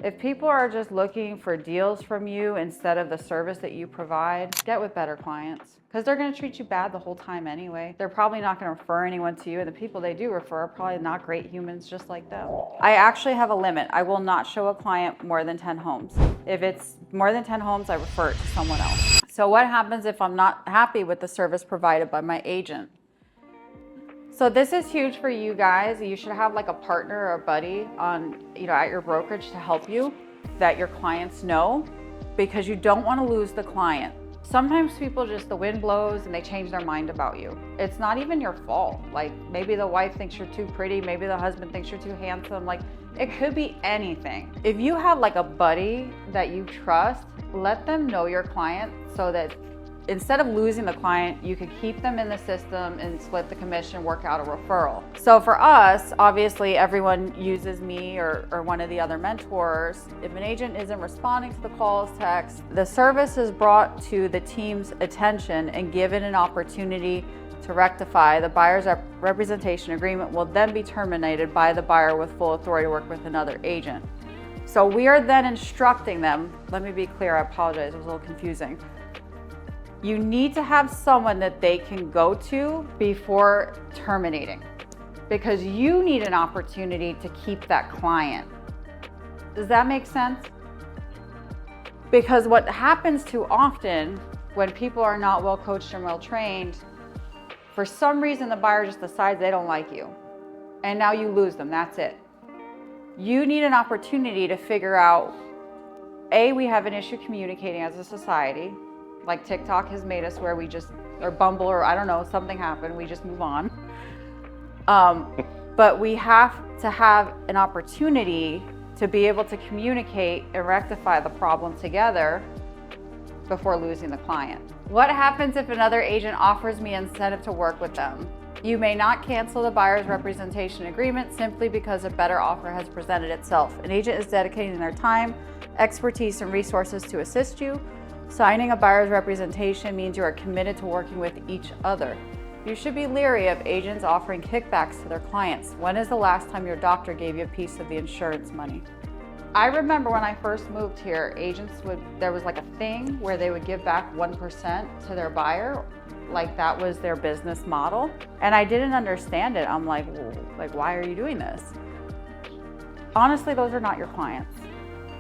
If people are just looking for deals from you instead of the service that you provide, get with better clients because they're going to treat you bad the whole time anyway. They're probably not going to refer anyone to you, and the people they do refer are probably not great humans just like them. I actually have a limit. I will not show a client more than 10 homes. If it's more than 10 homes, I refer it to someone else. So what happens if I'm not happy with the service provided by my agent? So this is huge for you guys. You should have like a partner or a buddy on, at your brokerage to help you that your clients know, because you don't want to lose the client. Sometimes people the wind blows and they change their mind about you. It's not even your fault. Like maybe the wife thinks you're too pretty, maybe the husband thinks you're too handsome. Like it could be anything. If you have like a buddy that you trust, let them know your client so that instead of losing the client, you could keep them in the system and split the commission, work out a referral. So for us, obviously everyone uses me or one of the other mentors. If an agent isn't responding to the calls, texts, the service is brought to the team's attention and given an opportunity to rectify. The buyer's representation agreement will then be terminated by the buyer with full authority to work with another agent. So we are then instructing them. Let me be clear, I apologize, it was a little confusing. You need to have someone that they can go to before terminating, because you need an opportunity to keep that client. Does that make sense? Because what happens too often when people are not well coached and well trained, for some reason the buyer just decides they don't like you and now you lose them, that's it. You need an opportunity to figure out, A, we have an issue communicating as a society. Like TikTok has made us where we just, or Bumble, or I don't know, something happened, we just move on. But we have to have an opportunity to be able to communicate and rectify the problem together before losing the client. What happens if another agent offers me incentive to work with them? You may not cancel the buyer's representation agreement simply because a better offer has presented itself. An agent is dedicating their time, expertise, and resources to assist you. Signing a buyer's representation means you are committed to working with each other. You should be leery of agents offering kickbacks to their clients. When is the last time your doctor gave you a piece of the insurance money? I remember when I first moved here, there was like a thing where they would give back 1% to their buyer, like that was their business model. And I didn't understand it. I'm like, why are you doing this? Honestly, those are not your clients.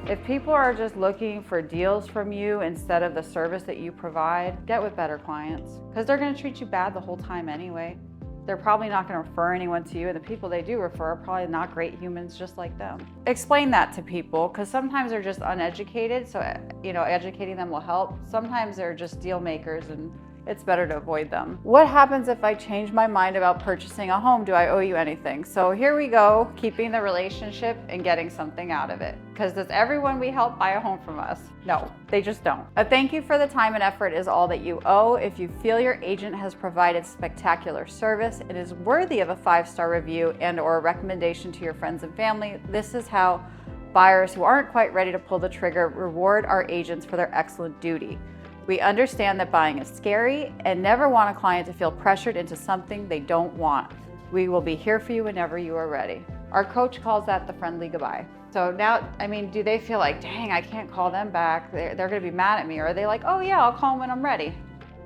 If people are just looking for deals from you instead of the service that you provide, get with better clients because they're going to treat you bad the whole time anyway. They're probably not going to refer anyone to you, and the people they do refer are probably not great humans just like them. Explain that to people because sometimes they're just uneducated, so educating them will help. Sometimes they're just deal makers and it's better to avoid them. What happens if I change my mind about purchasing a home? Do I owe you anything? So here we go, keeping the relationship and getting something out of it. Because does everyone we help buy a home from us? No, they just don't. A thank you for the time and effort is all that you owe. If you feel your agent has provided spectacular service, it is worthy of a 5-star review and/or a recommendation to your friends and family. This is how buyers who aren't quite ready to pull the trigger reward our agents for their excellent duty. We understand that buying is scary and never want a client to feel pressured into something they don't want. We will be here for you whenever you are ready. Our coach calls that the friendly goodbye. So now, do they feel like, dang, I can't call them back. They're gonna be mad at me. Or are they like, oh yeah, I'll call them when I'm ready.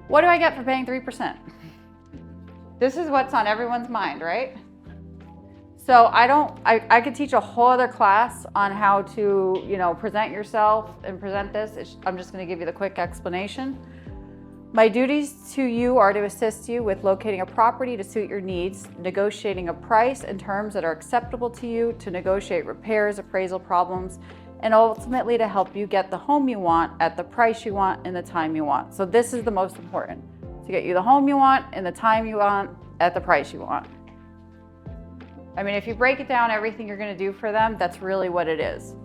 What do I get for paying 3%? This is what's on everyone's mind, right? So I could teach a whole other class on how to, present yourself and present this. I'm just going to give you the quick explanation. My duties to you are to assist you with locating a property to suit your needs, negotiating a price and terms that are acceptable to you, to negotiate repairs, appraisal problems, and ultimately to help you get the home you want at the price you want and the time you want. So this is the most important, to get you the home you want and the time you want at the price you want. If you break it down, everything you're going to do for them, that's really what it is.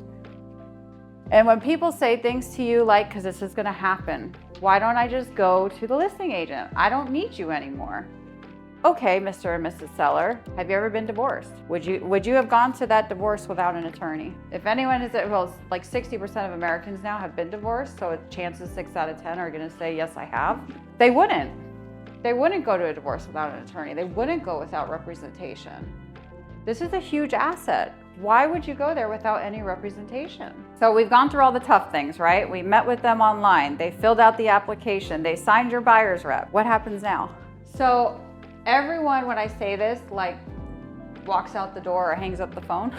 And when people say things to you like, because this is going to happen, why don't I just go to the listing agent? I don't need you anymore. Okay, Mr. and Mrs. Seller, have you ever been divorced? Would you have gone to that divorce without an attorney? If anyone is, like 60% of Americans now have been divorced, so chances 6 out of 10 are going to say, yes, I have. They wouldn't. They wouldn't go to a divorce without an attorney. They wouldn't go without representation. This is a huge asset Why would you go there without any representation? So we've gone through all the tough things, right? We met with them online. They filled out the application. They signed your buyer's rep. What happens now? So everyone, when I say this, like walks out the door or hangs up the phone.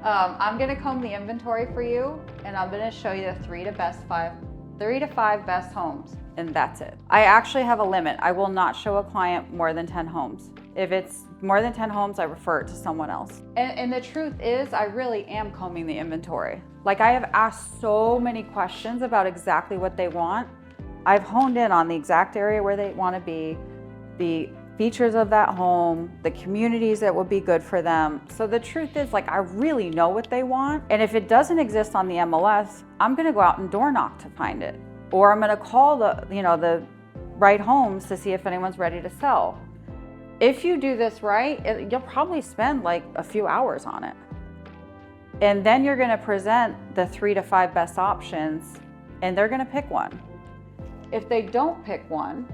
I'm gonna comb the inventory for you, and I'm gonna show you the 3 to 5 best homes, and that's it. I actually have a limit. I will not show a client more than 10 homes. If it's more than 10 homes, I refer it to someone else. And the truth is, I really am combing the inventory. Like, I have asked so many questions about exactly what they want. I've honed in on the exact area where they want to be, the features of that home, the communities that would be good for them. So the truth is, like, I really know what they want. And if it doesn't exist on the MLS, I'm gonna go out and door knock to find it. Or I'm gonna call the right homes to see if anyone's ready to sell. If you do this right, you'll probably spend like a few hours on it. And then you're gonna present the 3 to 5 best options, and they're gonna pick one. If they don't pick one,